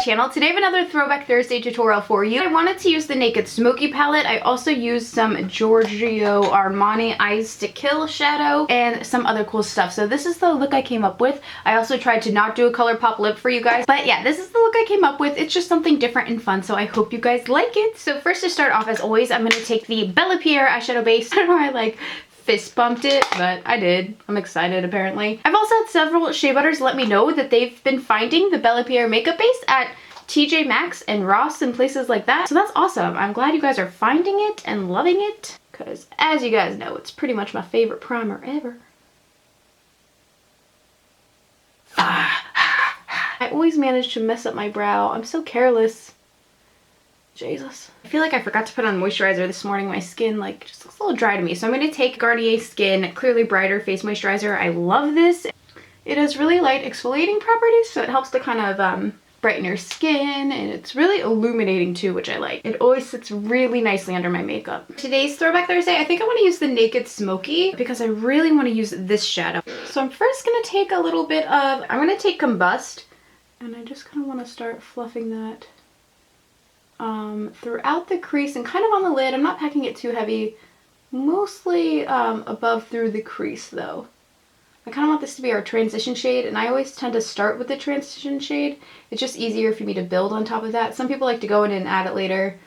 channel. Today I have another Throwback Thursday tutorial for you. I wanted to use the Naked Smoky palette. I also used some Giorgio Armani Eyes to Kill shadow and some other cool stuff. So this is the look I came up with. I also tried to not do a ColourPop lip for you guys. But yeah, this is the look I came up with. It's just something different and fun, so I hope you guys like it. So first, to start off, as always, I'm going to take the Bella Pierre eyeshadow base. I don't know why I like fist bumped it, but I did. I'm excited apparently. I've also had several Shea Butters let me know that they've been finding the Bella Pierre makeup base at TJ Maxx and Ross and places like that. So that's awesome. I'm glad you guys are finding it and loving it, because as you guys know, it's pretty much my favorite primer ever. I always manage to mess up my brow. I'm so careless. Jesus. I feel like I forgot to put on moisturizer this morning. My skin like just looks a little dry to me. So I'm going to take Garnier Skin Clearly Brighter Face Moisturizer. I love this. It has really light exfoliating properties, so it helps to kind of brighten your skin, and it's really illuminating too, which I like. It always sits really nicely under my makeup. Today's Throwback Thursday, I think I want to use the Naked Smoky because I really want to use this shadow. So I'm first going to take a little bit of, I'm going to take Combust, and I just kind of want to start fluffing that throughout the crease and kind of on the lid. I'm not packing it too heavy, mostly above through the crease though. I kind of want this to be our transition shade, and I always tend to start with the transition shade. It's just easier for me to build on top of that. Some people like to go in and add it later,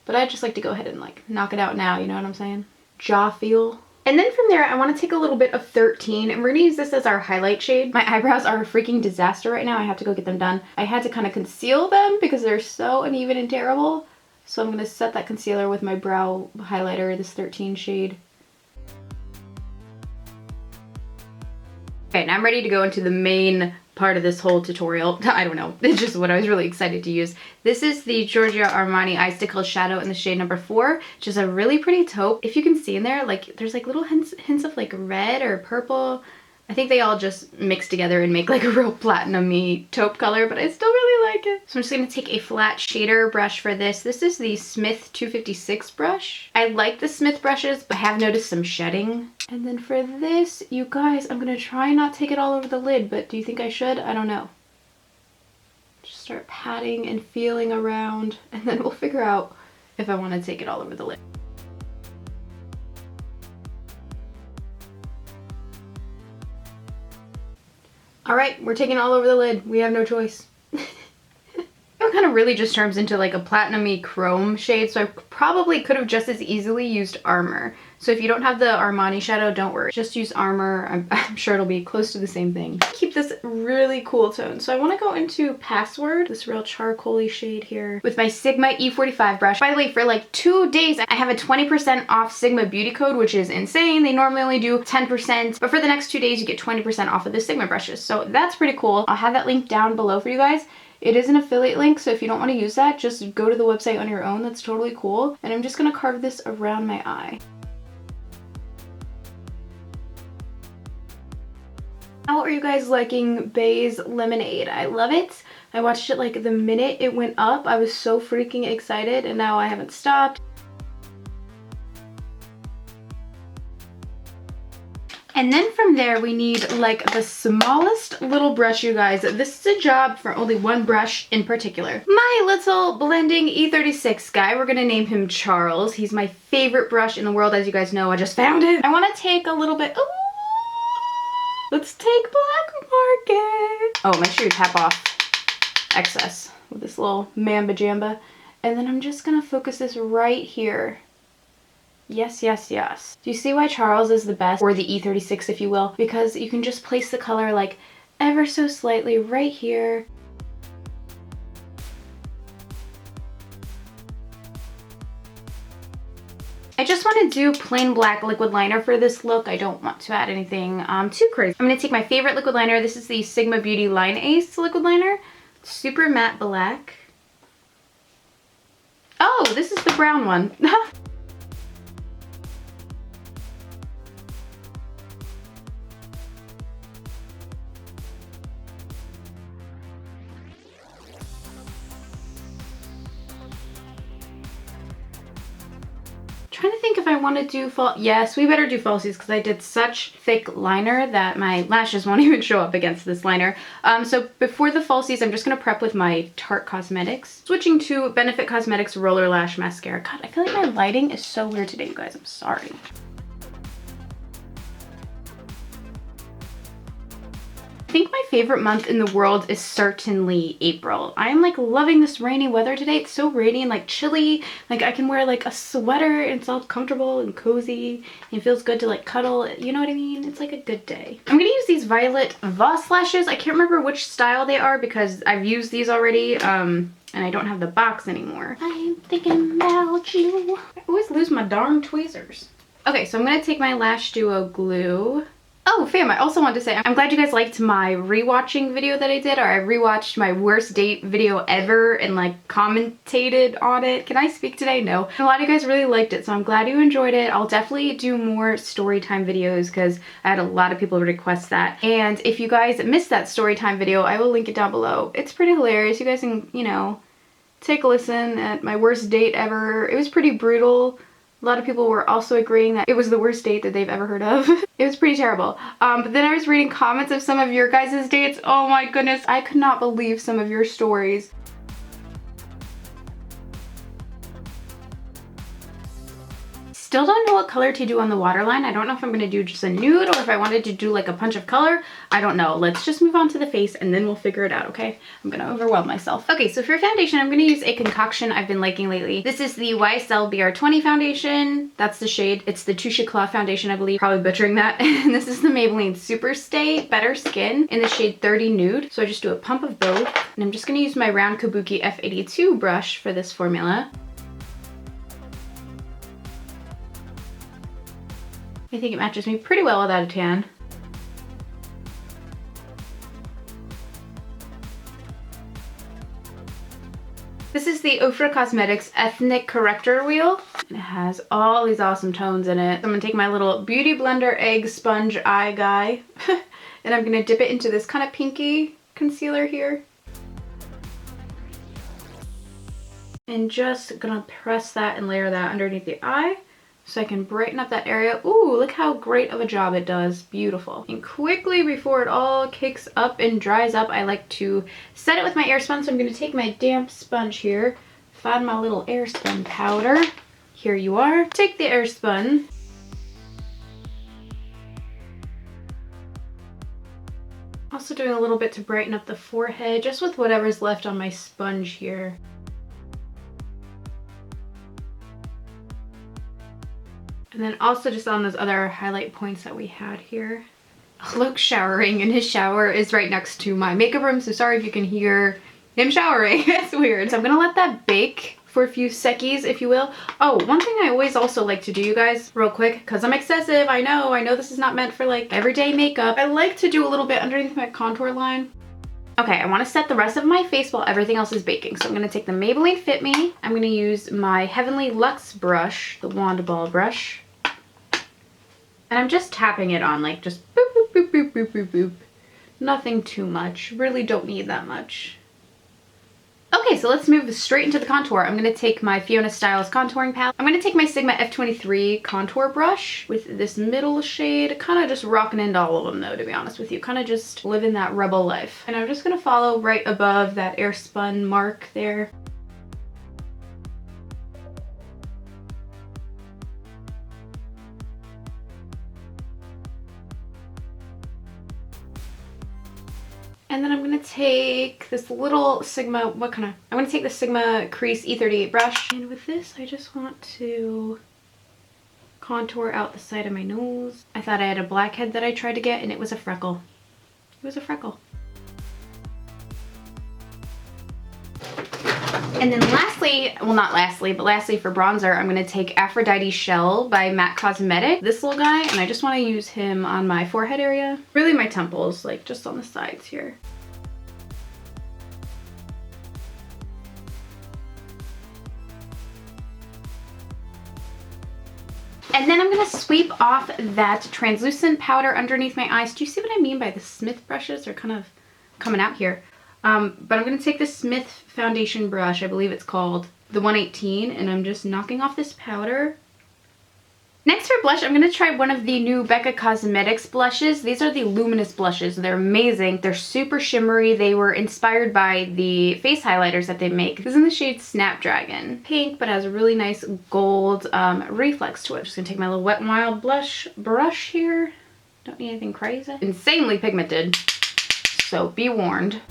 but I just like to go ahead and like knock it out now, you know what I'm saying? Jaw feel. And then from there, I want to take a little bit of 13, and we're going to use this as our highlight shade. My eyebrows are a freaking disaster right now. I have to go get them done. I had to kind of conceal them because they're so uneven and terrible. So I'm going to set that concealer with my brow highlighter, this 13 shade. Okay, now I'm ready to go into the main part of this whole tutorial. I don't know, it's just what I was really excited to use. This is the Giorgio Armani Eyes to Kill shadow in the shade number 4, which is a really pretty taupe. If you can see in there, like there's like little hints of like red or purple. I think they all just mix together and make like a real platinum-y taupe color, but I still really like it. So I'm just going to take a flat shader brush for this. This is the Smith 256 brush. I like the Smith brushes, but I have noticed some shedding. And then for this, you guys, I'm going to try not take it all over the lid, but do you think I should? I don't know. Just start patting and feeling around, and then we'll figure out if I want to take it all over the lid. Alright, we're taking it all over the lid. We have no choice. It kind of really just turns into like a platinum-y chrome shade, so I probably could have just as easily used Armor. So if you don't have the Armani shadow, don't worry. Just use Armor. I'm sure it'll be close to the same thing. Keep this really cool tone. So I want to go into Password, this real charcoal-y shade here, with my Sigma E45 brush. By the way, for like 2 days, I have a 20% off Sigma beauty code, which is insane. They normally only do 10%, but for the next 2 days, you get 20% off of the Sigma brushes. So that's pretty cool. I'll have that link down below for you guys. It is an affiliate link, so if you don't want to use that, just go to the website on your own. That's totally cool. And I'm just going to carve this around my eye. How are you guys liking Bay's Lemonade? I love it. I watched it like the minute it went up. I was so freaking excited, and now I haven't stopped. And then from there, we need like the smallest little brush, you guys. This is a job for only one brush in particular. My little blending E36 guy, we're gonna name him Charles. He's my favorite brush in the world, as you guys know. I just found it. I wanna take a little bit, ooh, let's take Black Market. Oh, make sure you tap off excess with this little Mamba Jamba. And then I'm just gonna focus this right here. Yes, yes, yes. Do you see why Charles is the best, or the E36 if you will? Because you can just place the color like ever so slightly right here. I just want to do plain black liquid liner for this look. I don't want to add anything too crazy. I'm going to take my favorite liquid liner. This is the Sigma Beauty Line Ace liquid liner. Super matte black. Oh, this is the brown one. trying to think if I want to do yes, we better do falsies because I did such thick liner that my lashes won't even show up against this liner. So before the falsies, I'm just going to prep with my Tarte Cosmetics. Switching to Benefit Cosmetics Roller Lash Mascara. God, I feel like my lighting is so weird today, you guys. I'm sorry. I think my favorite month in the world is certainly April. I am like loving this rainy weather today. It's so rainy and like chilly. Like I can wear like a sweater and it's all comfortable and cozy and it feels good to like cuddle. You know what I mean? It's like a good day. I'm gonna use these Violet Voss lashes. I can't remember which style they are because I've used these already and I don't have the box anymore. I'm thinking about you. I always lose my darn tweezers. Okay, so I'm gonna take my Lash Duo glue. Oh, fam, I also wanted to say, I'm glad you guys liked my rewatching video that I did, or I rewatched my worst date video ever and like commentated on it. Can I speak today? No. A lot of you guys really liked it, so I'm glad you enjoyed it. I'll definitely do more story time videos because I had a lot of people request that. And if you guys missed that story time video, I will link it down below. It's pretty hilarious. You guys can, you know, take a listen at my worst date ever. It was pretty brutal. A lot of people were also agreeing that it was the worst date that they've ever heard of. It was pretty terrible. But then I was reading comments of some of your guys' dates. Oh my goodness, I could not believe some of your stories. Still don't know what color to do on the waterline. I don't know if I'm gonna do just a nude or if I wanted to do like a punch of color. I don't know. Let's just move on to the face and then we'll figure it out, okay? I'm gonna overwhelm myself. Okay, so for foundation, I'm gonna use a concoction I've been liking lately. This is the YSL BR20 foundation. That's the shade. It's the Touche Éclat foundation, I believe. Probably butchering that. And this is the Maybelline Superstay Better Skin in the shade 30 Nude. So I just do a pump of both. And I'm just gonna use my round Kabuki F82 brush for this formula. I think it matches me pretty well without a tan. This is the Ofra Cosmetics Ethnic Corrector Wheel. And it has all these awesome tones in it. I'm gonna take my little Beauty Blender Egg Sponge Eye Guy and I'm gonna dip it into this kind of pinky concealer here. And just gonna press that and layer that underneath the eye, so I can brighten up that area. Ooh, look how great of a job it does. Beautiful. And quickly before it all kicks up and dries up, I like to set it with my airspun. So I'm going to take my damp sponge here, find my little airspun powder. Here you are. Take the airspun. Also doing a little bit to brighten up the forehead, just with whatever's left on my sponge here. And then also just on those other highlight points that we had here. Luke's showering and his shower is right next to my makeup room, so sorry if you can hear him showering. It's weird. So I'm gonna let that bake for a few seckies, if you will. Oh, one thing I always also like to do, you guys, real quick, because I'm excessive, I know this is not meant for like everyday makeup. I like to do a little bit underneath my contour line. Okay, I want to set the rest of my face while everything else is baking. So I'm going to take the Maybelline Fit Me. I'm going to use my Heavenly Luxe brush, the wand ball brush. And I'm just tapping it on, like just boop, boop, boop, boop, boop, boop, boop. Nothing too much. Really don't need that much. Okay, so let's move straight into the contour. I'm going to take my Fiona Styles contouring palette. I'm going to take my Sigma F23 contour brush with this middle shade. Kind of just rocking into all of them though, to be honest with you. Kind of just living that rebel life. And I'm just going to follow right above that airspun mark there. And then I'm going to take this little Sigma, I'm going to take the Sigma Crease E38 brush. And with this, I just want to contour out the side of my nose. I thought I had a blackhead that I tried to get and it was a freckle. It was a freckle. And then lastly, well not lastly, but lastly for bronzer, I'm going to take Aphrodite Shell by MAC Cosmetics. This little guy, and I just want to use him on my forehead area. Really my temples, like just on the sides here. And then I'm going to sweep off that translucent powder underneath my eyes. Do you see what I mean by the Smith brushes? They're kind of coming out here. But I'm going to take the Smith foundation brush, I believe it's called the 118, and I'm just knocking off this powder Next for blush, I'm going to try one of the new Becca Cosmetics blushes. These are the luminous blushes. They're amazing. They're super shimmery. They were inspired by the face highlighters that they make. This is in the shade Snapdragon. Pink, but has a really nice gold reflex to it. Just going to take my little Wet n Wild blush brush here. Don't need anything crazy. Insanely pigmented, so be warned.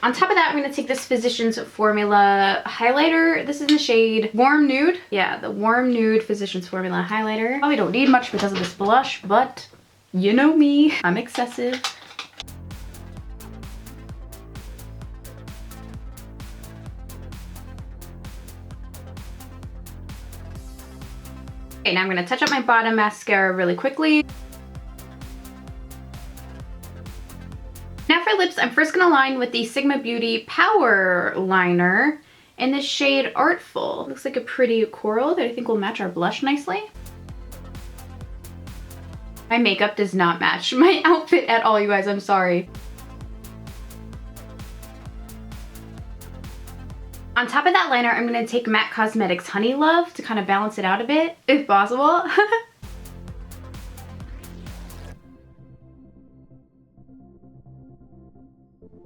On top of that, I'm going to take this Physicians Formula highlighter. This is in the shade Warm Nude. Yeah, the Warm Nude Physicians Formula highlighter. Probably don't need much because of this blush, but you know me, I'm excessive. Okay, now I'm going to touch up my bottom mascara really quickly. Now for lips, I'm first going to line with the Sigma Beauty Power Liner in the shade Artful. Looks like a pretty coral that I think will match our blush nicely. My makeup does not match my outfit at all, you guys. I'm sorry. On top of that liner, I'm going to take MAC Cosmetics Honey Love to kind of balance it out a bit, if possible.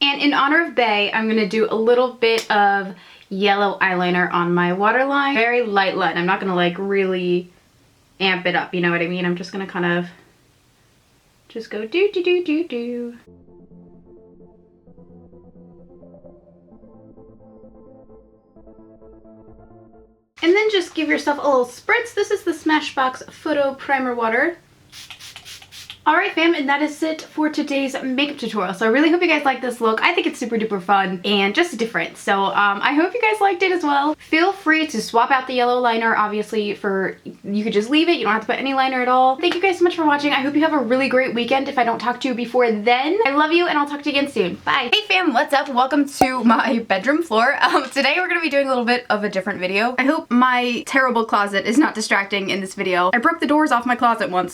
And in honor of Bay, I'm going to do a little bit of yellow eyeliner on my waterline. Very light line. I'm not going to like really amp it up, you know what I mean? I'm just going to kind of just go do do do do do. And then just give yourself a little spritz. This is the Smashbox Photo Primer Water. Alright fam, and that is it for today's makeup tutorial. So I really hope you guys like this look. I think it's super duper fun and just different. So I hope you guys liked it as well. Feel free to swap out the yellow liner, obviously, for, you could just leave it. You don't have to put any liner at all. Thank you guys so much for watching. I hope you have a really great weekend if I don't talk to you before then. I love you and I'll talk to you again soon. Bye. Hey fam, what's up? Welcome to my bedroom floor. Today we're going to be doing a little bit of a different video. I hope my terrible closet is not distracting in this video. I broke the doors off my closet once.